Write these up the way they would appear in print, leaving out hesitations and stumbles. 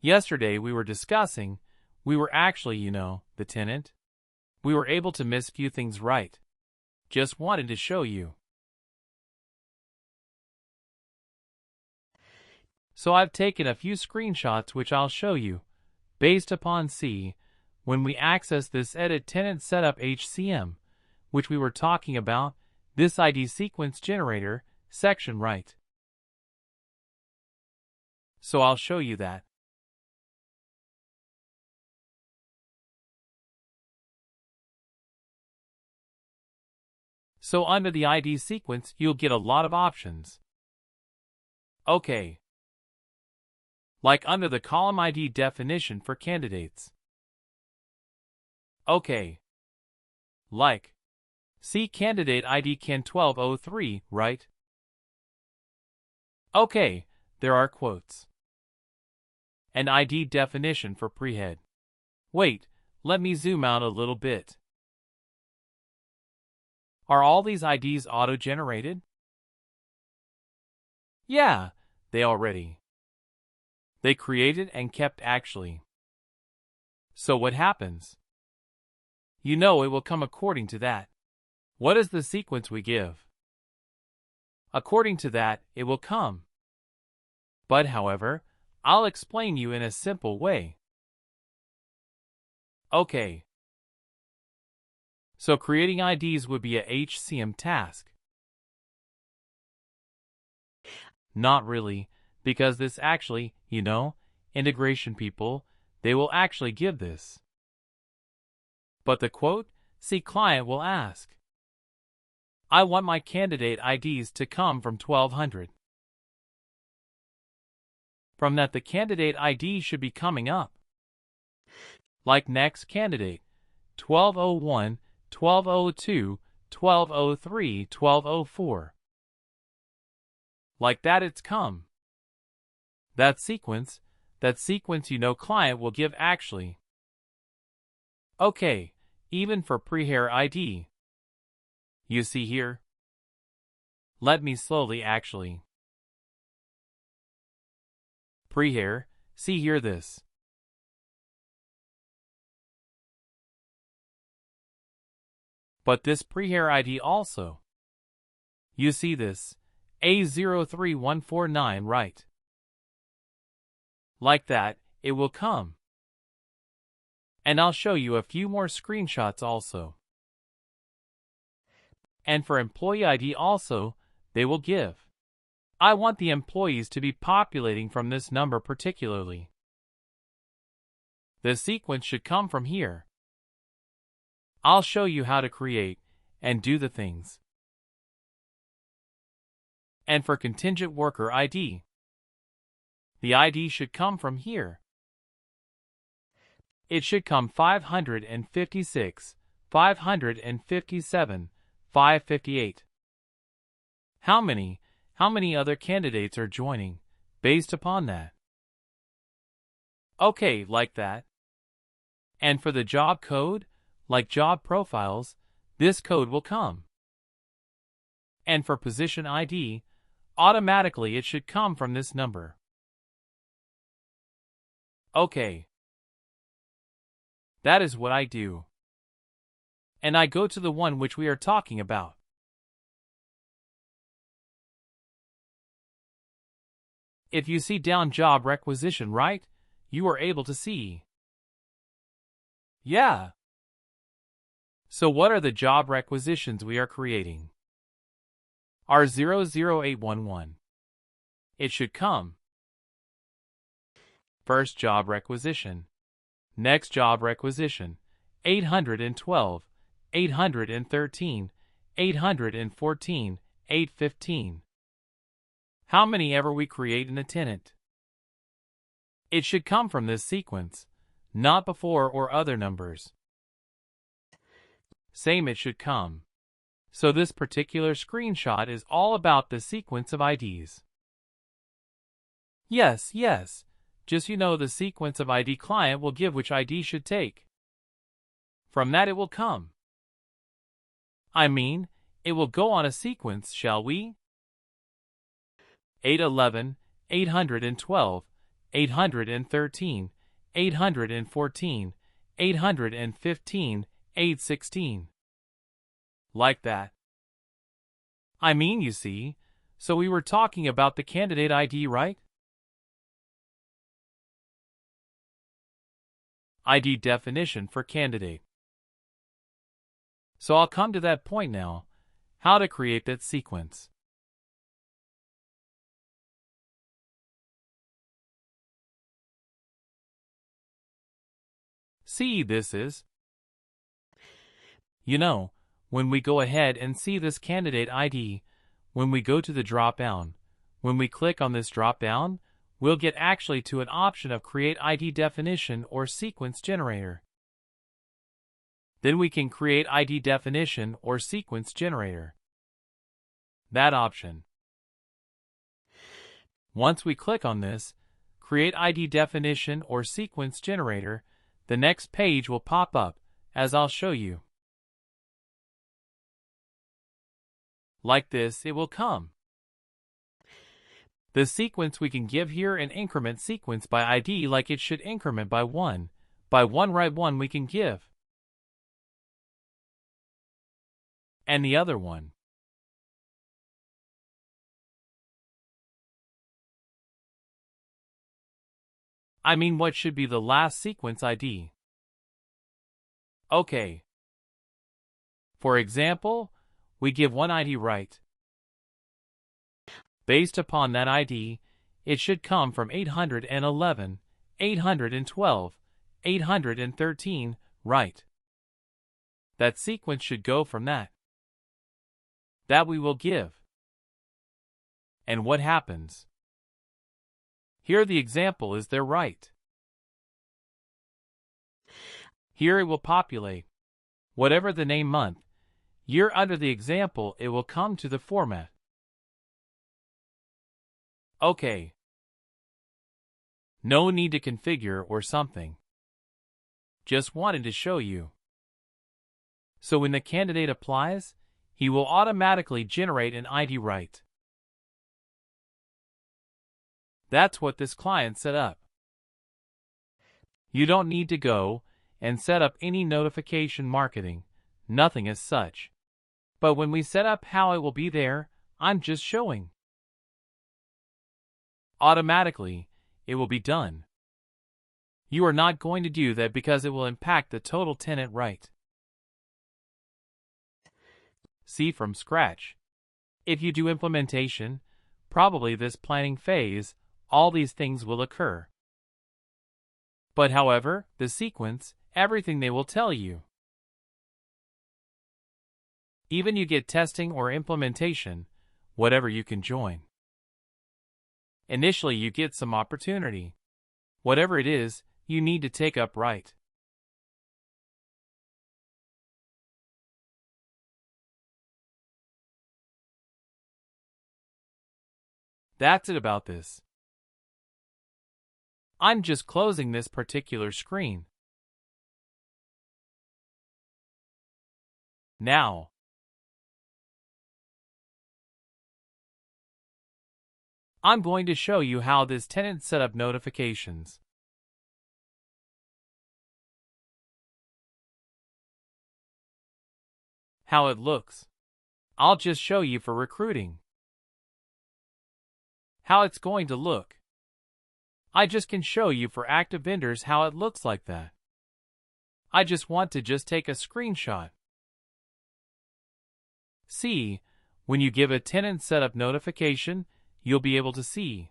Yesterday we were discussing, we were actually, the tenant. We were able to miss few things right. Just wanted to show you. So I've taken a few screenshots which I'll show you, based upon C, when we access this Edit Tenant Setup HCM, which we were talking about, this ID sequence generator section right. So I'll show you that. So under the ID sequence, you'll get a lot of options. Okay. Like under the column ID definition for candidates. Okay. Like. See candidate ID can 1203, right? Okay, there are quotes. An ID definition for prehead. Wait, let me zoom out a little bit. Are all these IDs auto-generated? Yeah, they already. They created and kept actually. So what happens? It will come according to that. What is the sequence we give? According to that, it will come. But however, I'll explain you in a simple way. Okay. So creating IDs would be a HCM task. Not really, because this actually, integration people, they will actually give this. But the quote, see client will ask. I want my candidate IDs to come from 1200. From that the candidate ID should be coming up. Like next candidate, 1201, 1202, 1203, 1204. Like that it's come. That sequence client will give actually. Okay, even for pre-hair ID. You see here? Let me slowly actually. Pre-hair, see here this. But this pre-hair ID also. You see this, A03149 right? Like that, it will come. And I'll show you a few more screenshots also. And for employee ID also, they will give. I want the employees to be populating from this number particularly. The sequence should come from here. I'll show you how to create and do the things. And for contingent worker ID, the ID should come from here. It should come 556, 557, 558. How many other candidates are joining, based upon that? Okay, like that. And for the job code, like job profiles, this code will come. And for position ID, automatically it should come from this number. Okay. That is what I do. And I go to the one which we are talking about. If you see down job requisition right, you are able to see. Yeah. So what are the job requisitions we are creating? R00811. It should come. First job requisition. Next job requisition. 812, 813, 814, 815. How many ever we create in a tenant? It should come from this sequence, not before or other numbers. Same it should come. So this particular screenshot is all about the sequence of IDs. Yes. Just the sequence of ID client will give which ID should take. From that it will come. It will go on a sequence, shall we? 811, 812, 813, 814, 815, 816. Like that. I mean, you see, so we were talking about the candidate ID, right? ID definition for candidate. So I'll come to that point now, how to create that sequence. See, this is, when we go ahead and see this candidate ID, when we go to the drop-down, when we click on this drop-down, we'll get actually to an option of Create ID Definition or Sequence Generator. Then we can create ID definition or sequence generator. That option. Once we click on this, Create ID definition or sequence generator, the next page will pop up, as I'll show you. Like this, it will come. The sequence we can give here an increment sequence by ID like it should increment by 1. By 1 right 1 we can give. And the other one. I mean, what should be the last sequence ID? Okay. For example, we give one ID right. Based upon that ID, it should come from 811, 812, 813, right. That sequence should go from that. That we will give. And what happens? Here the example is there right. Here it will populate. Whatever the name month, year under the example, it will come to the format. Okay. No need to configure or something. Just wanted to show you. So when the candidate applies, he will automatically generate an ID right. That's what this client set up. You don't need to go and set up any notification marketing, nothing as such. But when we set up how it will be there, I'm just showing. Automatically, it will be done. You are not going to do that because it will impact the total tenant right. See from scratch. If you do implementation, probably this planning phase, all these things will occur. But however, the sequence, everything they will tell you. Even you get testing or implementation, whatever you can join. Initially you get some opportunity. Whatever it is, you need to take up right. That's it about this. I'm just closing this particular screen. Now, I'm going to show you how this tenant set up notifications. How it looks. I'll just show you for recruiting. How it's going to look. I just can show you for active vendors how it looks like that. I just want to take a screenshot. See, when you give a tenant setup notification, you'll be able to see.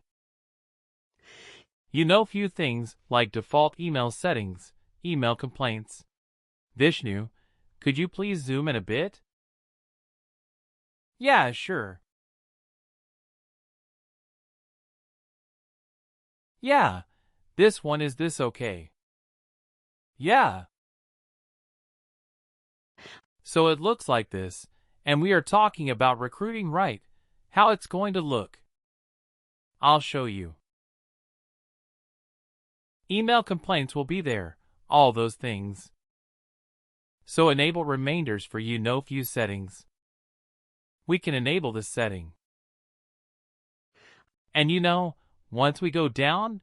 Few things like default email settings, email complaints. Vishnu, could you please zoom in a bit? Yeah, sure. Yeah, this one is this okay? Yeah. So it looks like this, and we are talking about recruiting right, how it's going to look. I'll show you. Email complaints will be there, all those things. So enable reminders for few settings. We can enable this setting. And once we go down,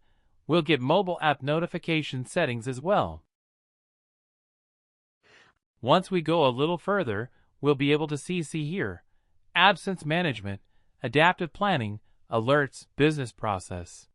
We'll get mobile app notification settings as well. Once we go a little further, we'll be able to see here, absence management, adaptive planning, alerts, business process.